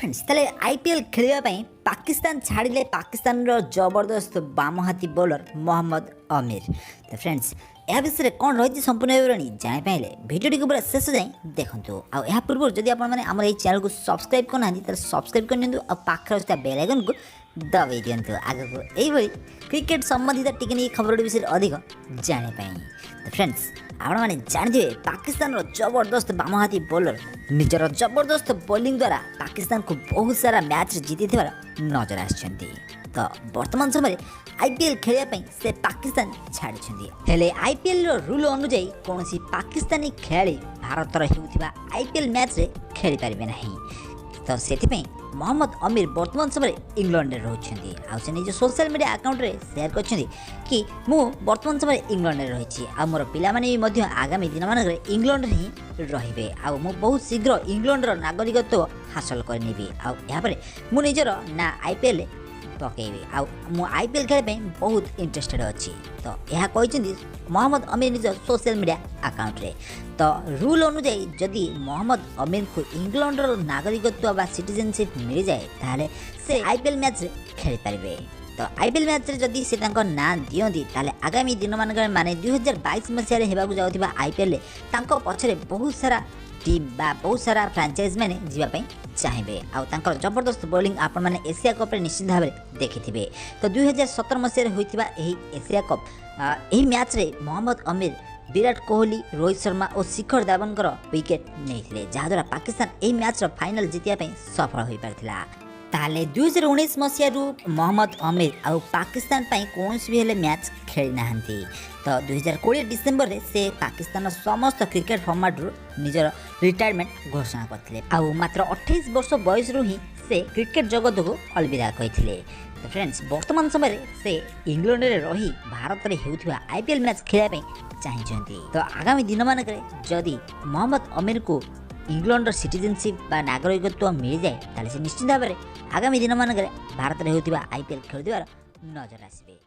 Friends तेरे IPL खेलने पाकिस्तान छाड़िले पाकिस्तान जबरदस्त बामहाती बॉलर मोहम्मद आमिर। तो फ्रेंड्स यह विषय कौन रही संपूर्ण विवरणी जापारे भिडियोटी को पूरा शेष जाए देखूँ। आ पूर्व जदि आम चैनल को सब्सक्राइब करना तो सब्सक्राइब कर पाखे बेल आइकन को दबाई दिंतु आग को यही क्रिकेट संबंधित टिके खबर विषय अधिक जानापी। तो फ्रेंड्स आपण मैंने जानते पाकिस्तान जबरदस्त बामहाती बॉलर निजर जबरदस्त बॉलिंग द्वारा पाकिस्तान को बहुत सारा मैच जीति नजर आछंती। तो वर्तमान समय आईपीएल खेलने से पाकिस्तान छाड़ी हेले आईपीएल रूल अनुजाई कौन पाकिस्तानी खेलाड़ी भारत आईपीएल मैच रे खेली पारे ना। तो से मोहम्मद आमिर वर्तमान समय इंग्लैंड रोचे से निज सोशल मीडिया अकाउंट रे शेयर कर कि मु वर्तमान समय इंग्लैंड रही मोर पाने आगामी दिन मान इंग्लैंड ही रे मु बहुत शीघ्र इंग्लैंड नागरिकत्व हासिल करनी मु निजर ना आईपीएल पकईबी आईपीएल खेलने बहुत इंटरेस्टेड अच्छी। तो यह कहते मोहम्मद आमिर निज सोशल मीडिया अकाउंट रे। तो रूल अनुजाई जदि मोहम्मद आमिर को इंग्लैंड नागरिकत्व बा सिटीजनशिप मिल जाए ताहले से आईपीएल मैच रे खेली पारिबे। तो आईपीएल मैच रे जदि से ना दियंती ताहले आगामी दिन माने 2022 मसीह रे हेबाकु जाउथिबा आईपीएल तांको पछरे बहुत सारा टीम बा बहुत सारा फ्रांचाइज मैंने जीवाई चाहिए आर जबरदस्त बॉलिंग आपण मैंने एशिया कप रे निश्चित भाव में देखिथे। तो 2017 मसीह होता एशिया कप यही मैच रे मोहम्मद आमिर विराट कोहली रोहित शर्मा और शिखर धवन विकेट नहीं जहाद्वारा पाकिस्तान यही मैच फाइनल जीतिया सफल हो पारा। ताले 2019 मसीह मोहम्मद आमिर आउ पाकिस्तान कौन भी हेले मैच खेली ना। तो 2020 डिसेम्बर रे से पाकिस्तान समस्त क्रिकेट फॉर्मेट रु निजर रिटायरमेंट घोषणा करथिले आउ मात्र 28 वर्ष बयस रु ही से क्रिकेट जगत को अलविदा कहिथिले। तो फ्रेंड्स वर्तमान समय से इंग्लैंड रे रही भारत रे हेउथिबा आईपीएल मैच खेलबे चाहिछन्ती। तो आगामी दिन मानकरे जदि मोहम्मद आमिर को इंग्लैंड सिटीजनशिप बा नागरिकत्व मिल जाए ताले से निश्चित भाव में आगामी दिन मानकरे भारत रे हेउथिबा आईपीएल खेलुथिबार नजर आसबे।